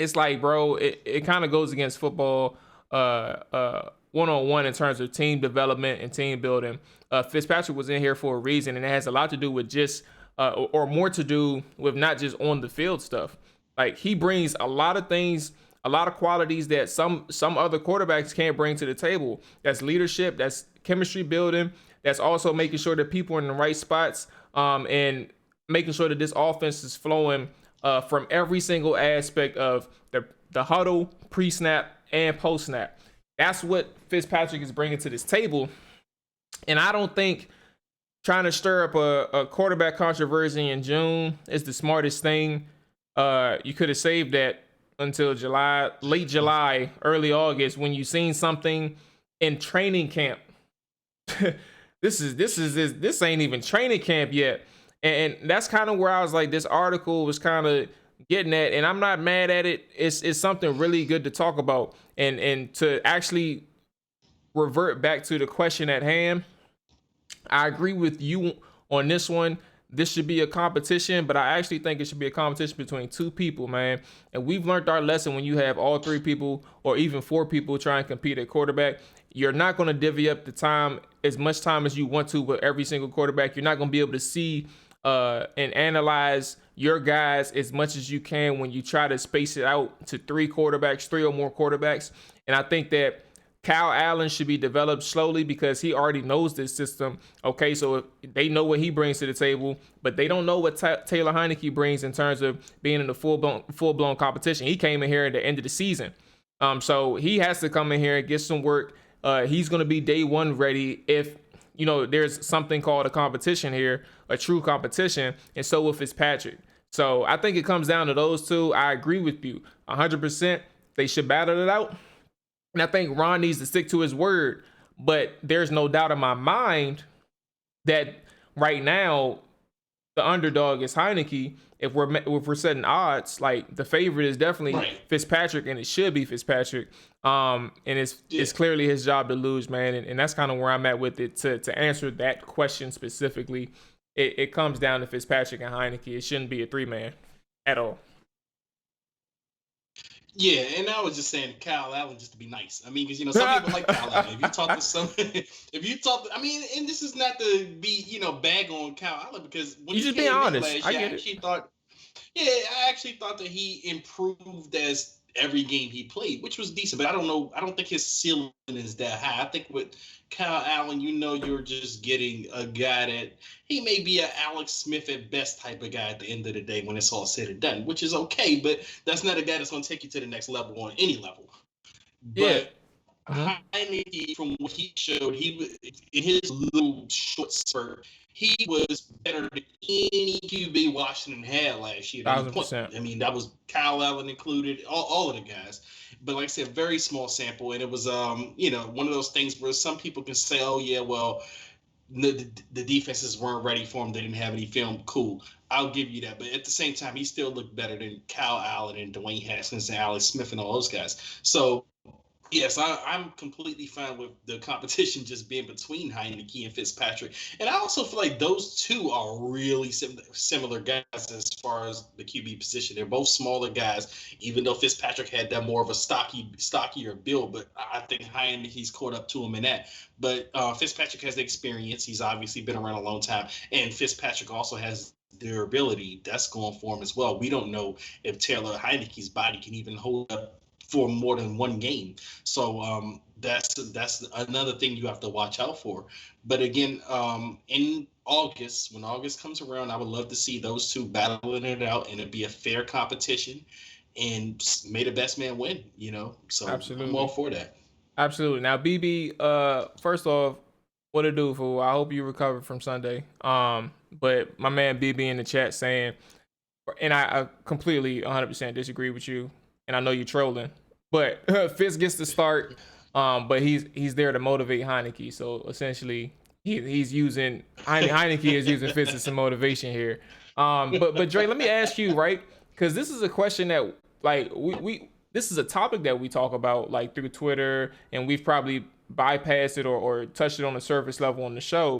it's like, bro, it kind of goes against football one-on-one in terms of team development and team building. Fitzpatrick was in here for a reason, and it has a lot to do with just or more to do with not just on the field stuff. Like, he brings a lot of things, a lot of qualities that some other quarterbacks can't bring to the table. That's leadership, that's chemistry building, that's also making sure that people are in the right spots, and making sure that this offense is flowing from every single aspect of the huddle, pre-snap, and post-snap. That's what Fitzpatrick is bringing to this table. And I don't think trying to stir up a quarterback controversy in June is the smartest thing. You could have saved that until July, late July, early August, when you seen something in training camp. This ain't even training camp yet. And that's kind of where I was like, this article was kind of getting at, and I'm not mad at it. It's something really good to talk about, and to actually revert back to the question at hand. I agree with you on this one. This should be a competition, but I actually think it should be a competition between two people, man. And we've learned our lesson when you have all three people or even four people trying to compete at quarterback. You're not going to divvy up the time, as much time as you want to with every single quarterback. You're not going to be able to see and analyze your guys as much as you can when you try to space it out to three or more quarterbacks. And I think that Kyle Allen should be developed slowly because he already knows this system. Okay, so if they know what he brings to the table, but they don't know what Taylor Heinicke brings in terms of being in the full-blown competition. He came in here at the end of the season. So he has to come in here and get some work. He's going to be day one ready if, there's something called a competition here, a true competition, and so will Fitzpatrick. So I think it comes down to those two. I agree with you 100%. They should battle it out. And I think Ron needs to stick to his word. But there's no doubt in my mind that right now the underdog is Heinicke. If we're setting odds, like, the favorite is definitely Fitzpatrick, and it should be Fitzpatrick. And it's clearly his job to lose, man. And that's kind of where I'm at with it. To answer that question specifically, it comes down to Fitzpatrick and Heinicke. It shouldn't be a three-man at all. Yeah, and I was just saying Kyle Allen just to be nice. I mean, because some people like Kyle Allen. If you talk to some, and this is not to be bag on Kyle Allen, because when you just being honest, I actually thought that he improved as every game he played, which was decent. But I don't know. I don't think his ceiling is that high. I think with Kyle Allen, you're just getting a guy that he may be an Alex Smith at best type of guy at the end of the day when it's all said and done, which is okay. But that's not a guy that's going to take you to the next level on any level. But Heinicke, from what he showed, he was in his little short spurt. He was better than any QB Washington had last year. 1,000%. I mean, that was Kyle Allen included, all of the guys. But like I said, very small sample, and it was one of those things where some people can say, "Oh yeah, well, the defenses weren't ready for him; they didn't have any film." Cool, I'll give you that. But at the same time, he still looked better than Kyle Allen and Dwayne Haskins and Alex Smith and all those guys. So, yes, I'm completely fine with the competition just being between Heinicke and Fitzpatrick. And I also feel like those two are really similar guys as far as the QB position. They're both smaller guys, even though Fitzpatrick had that more of a stockier build. But I think Heinicke's caught up to him in that. But Fitzpatrick has the experience. He's obviously been around a long time. And Fitzpatrick also has durability that's going for him as well. We don't know if Taylor Heinicke's body can even hold up for more than one game. So that's another thing you have to watch out for. But again, in August, when August comes around, I would love to see those two battling it out, and it'd be a fair competition, and may the best man win, So absolutely. I'm all for that. Absolutely. Now, BB, first off, what it do, fool? I hope you recover from Sunday. But my man BB in the chat saying, and I completely 100% disagree with you, and I know you're trolling, but Fitz gets to start, but he's there to motivate Heinicke. So essentially, he's using Heinicke is using Fitz as some motivation here. But Dre, let me ask you, right? Because this is a question that, like, this is a topic that we talk about, like, through Twitter, and we've probably bypassed it or touched it on the surface level on the show.